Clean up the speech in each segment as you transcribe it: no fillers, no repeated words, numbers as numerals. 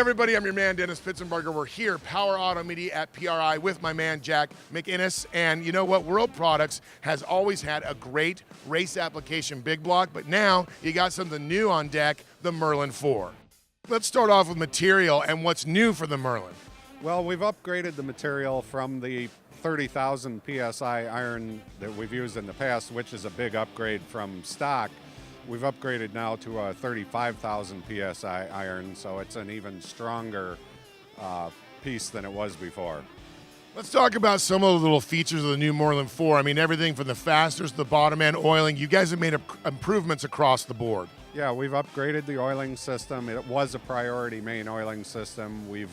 everybody, I'm your man Dennis Pitzenberger. We're here, Power Auto Media at PRI with my man Jack McInnes. And you know what? World Products has always had a great race application big block, but now you got something new on deck, the Merlin IV. Let's start off with material and what's new for the Merlin. Well, we've upgraded the material from the 30,000 PSI iron that we've used in the past, which is a big upgrade from stock. We've upgraded now to a 35,000 PSI iron, so it's an even stronger piece than it was before. Let's talk about some of the little features of the new Merlin IV. I mean, everything from the fasteners to the bottom end oiling. You guys have made improvements across the board. Yeah, we've upgraded the oiling system. It was a priority main oiling system. We've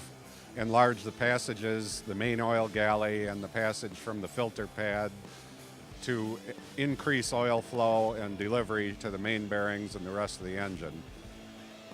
enlarged the passages, the main oil galley, and the passage from the filter pad to increase oil flow and delivery to the main bearings and the rest of the engine.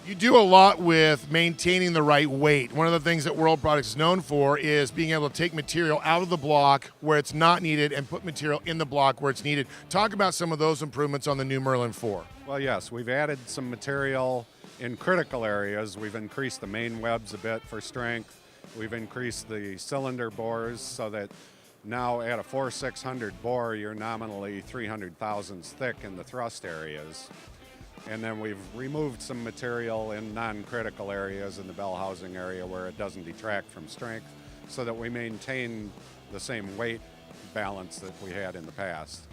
You do a lot with maintaining the right weight. One of the things that World Products is known for is being able to take material out of the block where it's not needed and put material in the block where it's needed. Talk about some of those improvements on the new Merlin IV. Well, yes, we've added some material in critical areas. We've increased the main webs a bit for strength. We've increased the cylinder bores so that now at a 4/600 bore, you're nominally 300 thousandths thick in the thrust areas. And then we've removed some material in non-critical areas in the bell housing area where it doesn't detract from strength so that we maintain the same weight balance that we had in the past.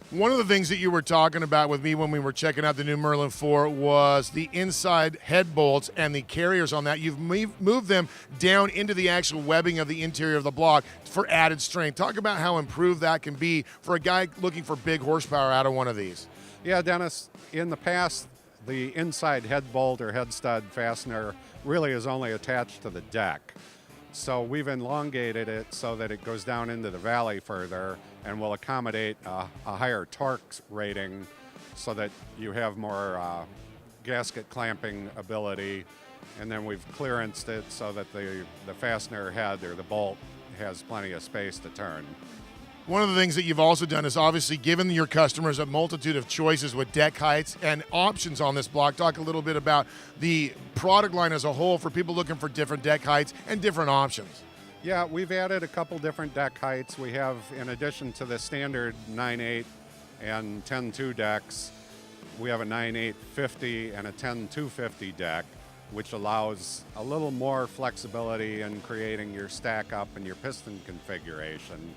One of the things that you were talking about with me when we were checking out the new Merlin IV was the inside head bolts and the carriers on that. You've moved them down into the actual webbing of the interior of the block for added strength. Talk about how improved that can be for a guy looking for big horsepower out of one of these. Yeah, Dennis, in the past, the inside head bolt or head stud fastener really is only attached to the deck. So we've elongated it so that it goes down into the valley further and will accommodate a higher torque rating so that you have more gasket clamping ability. And then we've clearanced it so that the fastener head or the bolt has plenty of space to turn. One of the things that you've also done is obviously given your customers a multitude of choices with deck heights and options on this block. Talk a little bit about the product line as a whole for people looking for different deck heights and different options. Yeah, we've added a couple different deck heights. We have, in addition to the standard 9.8 and 10.2 decks, we have a 9.8 50 and a 10.2 50 deck, which allows a little more flexibility in creating your stack up and your piston configuration,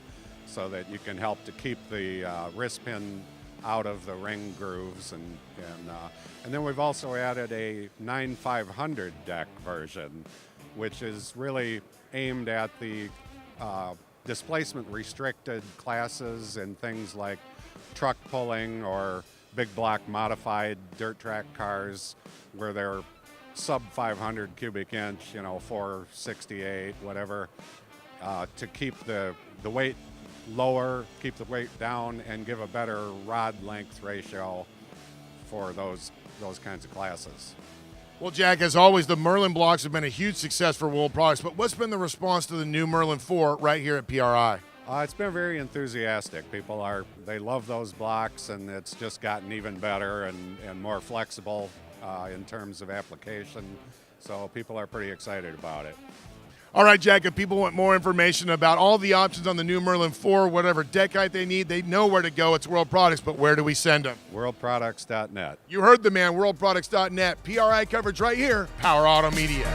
so that you can help to keep the wrist pin out of the ring grooves. And then we've also added a 9.500 deck version, which is really aimed at the displacement restricted classes and things like truck pulling or big block modified dirt track cars where they're sub 500 cubic inch, 468, whatever, to keep the weight lower, keep the weight down, and give a better rod length ratio for those kinds of classes. Well, Jack, as always, the Merlin blocks have been a huge success for World Products, but what's been the response to the new Merlin IV right here at PRI? It's been very enthusiastic. They love those blocks, and it's just gotten even better and more flexible in terms of application. So people are pretty excited about it. All right, Jack, if people want more information about all the options on the new Merlin IV, whatever deck height they need, they know where to go. It's World Products, but where do we send them? WorldProducts.net. You heard the man, WorldProducts.net. PRI coverage right here, Power Auto Media.